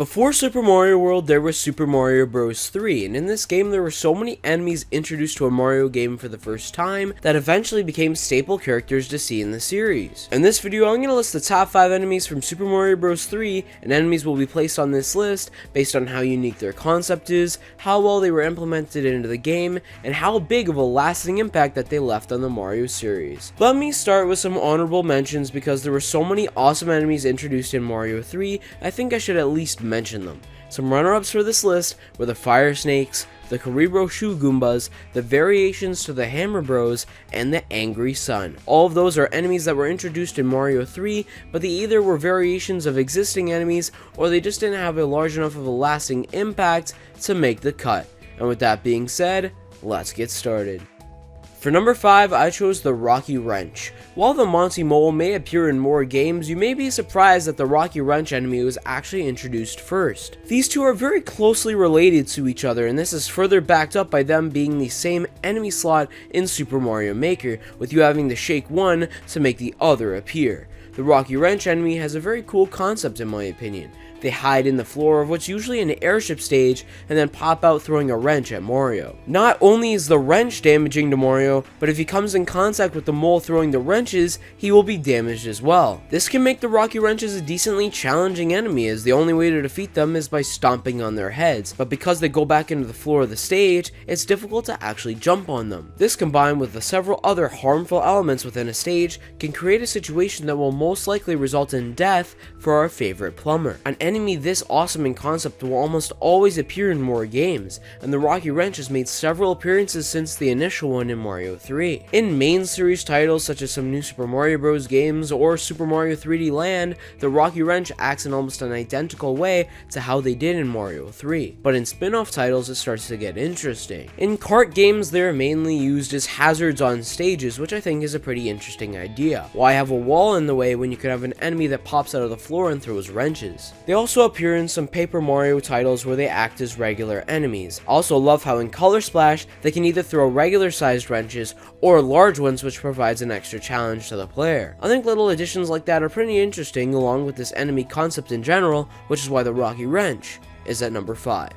Before Super Mario World, there was Super Mario Bros. 3, and in this game there were so many enemies introduced to a Mario game for the first time that eventually became staple characters to see in the series. In this video, I'm going to list the top 5 enemies from Super Mario Bros. 3, and enemies will be placed on this list based on how unique their concept is, how well they were implemented into the game, and how big of a lasting impact that they left on the Mario series. Let me start with some honorable mentions because there were so many awesome enemies introduced in Mario 3, I think I should at least mention them. Some runner-ups for this list were the Fire Snakes, the Kuribo Shoe Goombas, the variations to the Hammer Bros, and the Angry Sun. All of those are enemies that were introduced in Mario 3, but they either were variations of existing enemies, or they just didn't have a large enough of a lasting impact to make the cut. And with that being said, let's get started. For number 5, I chose the Rocky Wrench. While the Monty Mole may appear in more games, you may be surprised that the Rocky Wrench enemy was actually introduced first. These two are very closely related to each other, and this is further backed up by them being the same enemy slot in Super Mario Maker, with you having to shake one to make the other appear. The Rocky Wrench enemy has a very cool concept in my opinion. They hide in the floor of what's usually an airship stage and then pop out throwing a wrench at Mario. Not only is the wrench damaging to Mario, but if he comes in contact with the mole throwing the wrenches, he will be damaged as well. This can make the Rocky Wrenches a decently challenging enemy, as the only way to defeat them is by stomping on their heads, but because they go back into the floor of the stage, it's difficult to actually jump on them. This combined with the several other harmful elements within a stage can create a situation that will most likely result in death for our favorite plumber. An enemy this awesome in concept will almost always appear in more games, and the Rocky Wrench has made several appearances since the initial one in Mario 3. In main series titles such as some new Super Mario Bros. Games or Super Mario 3D Land, the Rocky Wrench acts in almost an identical way to how they did in Mario 3, but in spin-off titles it starts to get interesting. In kart games, they're mainly used as hazards on stages, which I think is a pretty interesting idea. Why have a wall in the way when you could have an enemy that pops out of the floor and throws wrenches? They also appear in some Paper Mario titles where they act as regular enemies. Also love how in Color Splash they can either throw regular sized wrenches or large ones, which provides an extra challenge to the player. I think little additions like that are pretty interesting along with this enemy concept in general, which is why the Rocky Wrench is at number 5.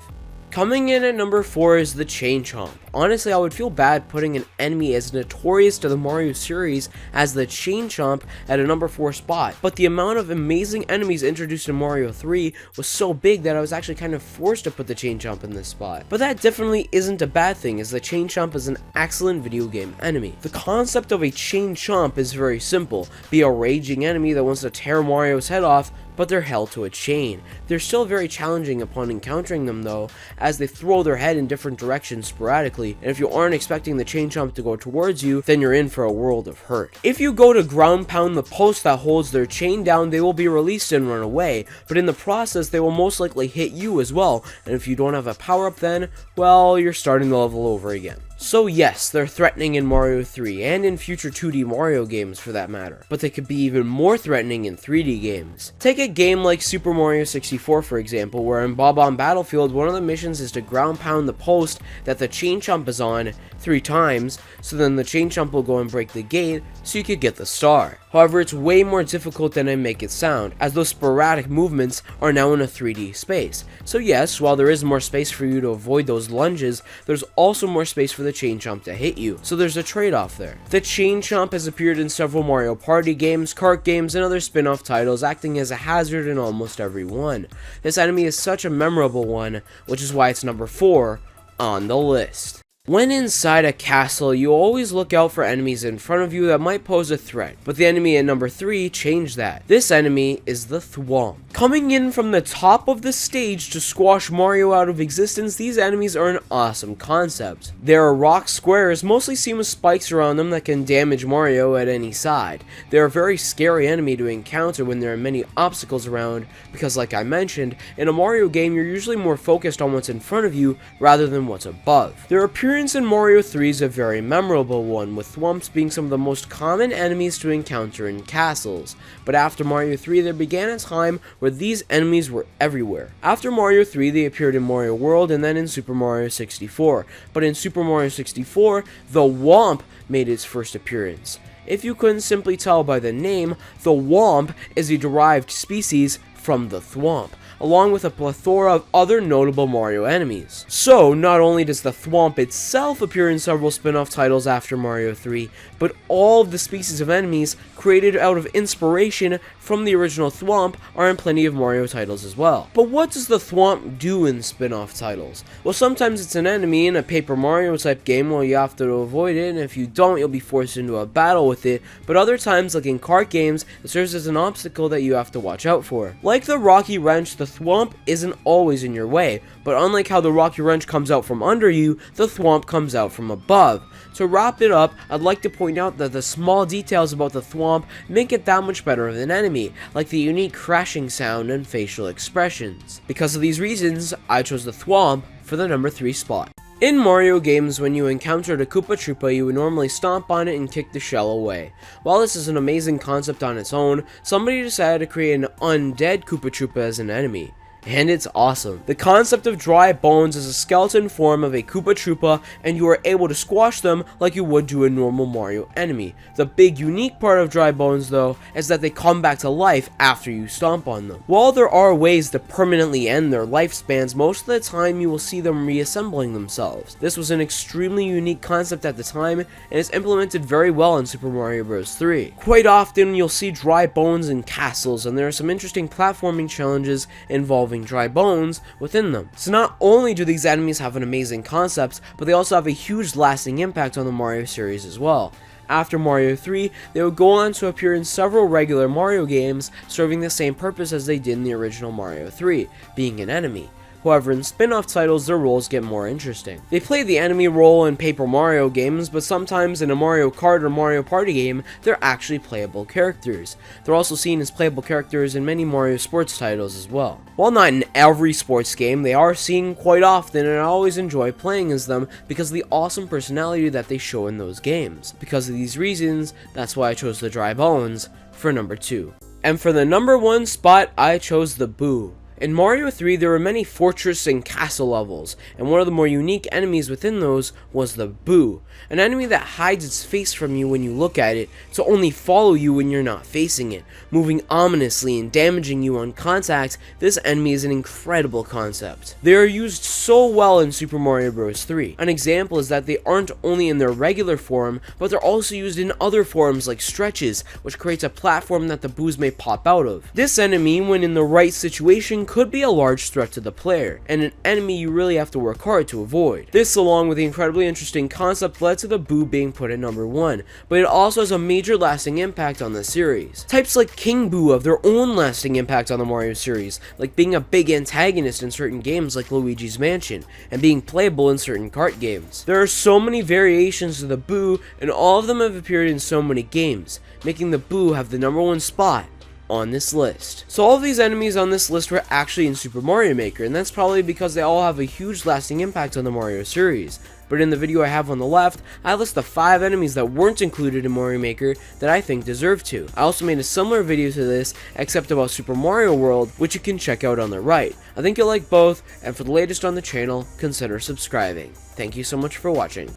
Coming in at number 4 is the Chain Chomp. Honestly, I would feel bad putting an enemy as notorious to the Mario series as the Chain Chomp at a number 4 spot, but the amount of amazing enemies introduced in Mario 3 was so big that I was actually kind of forced to put the Chain Chomp in this spot. But that definitely isn't a bad thing, as the Chain Chomp is an excellent video game enemy. The concept of a Chain Chomp is very simple. Be a raging enemy that wants to tear Mario's head off, but they're held to a chain. They're still very challenging upon encountering them though, as they throw their head in different directions sporadically, and if you aren't expecting the Chain Chomp to go towards you, then you're in for a world of hurt. If you go to ground pound the post that holds their chain down, they will be released and run away, but in the process they will most likely hit you as well, and if you don't have a power up then, well, you're starting the level over again. So yes, they're threatening in Mario 3, and in future 2D Mario games for that matter, but they could be even more threatening in 3D games. Take a game like Super Mario 64 for example, where in Bob-omb Battlefield, one of the missions is to ground pound the post that the Chain Chomp is on 3 times, so then the Chain Chomp will go and break the gate so you could get the star. However, it's way more difficult than I make it sound, as those sporadic movements are now in a 3D space. So yes, while there is more space for you to avoid those lunges, there's also more space for the Chain Chomp to hit you, so there's a trade-off there. The Chain Chomp has appeared in several Mario Party games, kart games, and other spin-off titles, acting as a hazard in almost every one. This enemy is such a memorable one, which is why it's number 4 on the list. When inside a castle, you always look out for enemies in front of you that might pose a threat, but the enemy at number 3 changed that. This enemy is the Thwomp. Coming in from the top of the stage to squash Mario out of existence, these enemies are an awesome concept. There are rock squares, mostly seen with spikes around them, that can damage Mario at any side. They're a very scary enemy to encounter when there are many obstacles around, because like I mentioned, in a Mario game you're usually more focused on what's in front of you rather than what's above. Their appearance in Mario 3 is a very memorable one, with Thwomps being some of the most common enemies to encounter in castles, but after Mario 3 there began a time where these enemies were everywhere. After Mario 3 they appeared in Mario World and then in Super Mario 64, but in Super Mario 64 the Whomp made its first appearance. If you couldn't simply tell by the name, the Whomp is a derived species from the Thwomp. along with a plethora of other notable Mario enemies. So, not only does the Thwomp itself appear in several spin-off titles after Mario 3, but all of the species of enemies created out of inspiration from the original Thwomp are in plenty of Mario titles as well. But what does the Thwomp do in spin-off titles? Well, sometimes it's an enemy in a Paper Mario type game where you have to avoid it, and if you don't, you'll be forced into a battle with it, but other times, like in kart games, it serves as an obstacle that you have to watch out for. Like the Rocky Wrench, the Thwomp isn't always in your way, but unlike how the Rocky Wrench comes out from under you, the Thwomp comes out from above. To wrap it up, I'd like to point out that the small details about the Thwomp make it that much better of an enemy, like the unique crashing sound and facial expressions. Because of these reasons, I chose the Thwomp for the number 3 spot. In Mario games, when you encountered a Koopa Troopa, you would normally stomp on it and kick the shell away. While this is an amazing concept on its own, somebody decided to create an undead Koopa Troopa as an enemy. And it's awesome. The concept of dry bones is a skeleton form of a Koopa Troopa, and you are able to squash them like you would to a normal Mario enemy. The big unique part of dry bones though is that they come back to life after you stomp on them. While there are ways to permanently end their lifespans, most of the time you will see them reassembling themselves. This was an extremely unique concept at the time, and is implemented very well in Super Mario Bros. 3. Quite often you'll see dry bones in castles, and there are some interesting platforming challenges involving dry bones within them. So not only do these enemies have an amazing concept, but they also have a huge lasting impact on the Mario series as well. After Mario 3, they would go on to appear in several regular Mario games, serving the same purpose as they did in the original Mario 3, being an enemy. However, in spin-off titles, their roles get more interesting. They play the enemy role in Paper Mario games, but sometimes in a Mario Kart or Mario Party game, they're actually playable characters. They're also seen as playable characters in many Mario sports titles as well. While not in every sports game, they are seen quite often, and I always enjoy playing as them because of the awesome personality that they show in those games. Because of these reasons, that's why I chose the Dry Bones for number 2. And for the number 1 spot, I chose the Boo. In Mario 3, there were many fortress and castle levels, and one of the more unique enemies within those was the Boo, an enemy that hides its face from you when you look at it, to only follow you when you're not facing it, moving ominously and damaging you on contact. This enemy is an incredible concept. They are used so well in Super Mario Bros. 3. An example is that they aren't only in their regular form, but they're also used in other forms like stretches, which creates a platform that the Boos may pop out of. This enemy, when in the right situation, could be a large threat to the player, and an enemy you really have to work hard to avoid. This, along with the incredibly interesting concept, led to the Boo being put at number 1, but it also has a major lasting impact on the series. Types like King Boo have their own lasting impact on the Mario series, like being a big antagonist in certain games like Luigi's Mansion, and being playable in certain kart games. There are so many variations of the Boo, and all of them have appeared in so many games, making the Boo have the number 1 spot on this list. So all of these enemies on this list were actually in Super Mario Maker, and that's probably because they all have a huge lasting impact on the Mario series. But in the video I have on the left, I list the 5 enemies that weren't included in Mario Maker that I think deserve to. I also made a similar video to this, except about Super Mario World, which you can check out on the right. I think you'll like both, and for the latest on the channel, consider subscribing. Thank you so much for watching.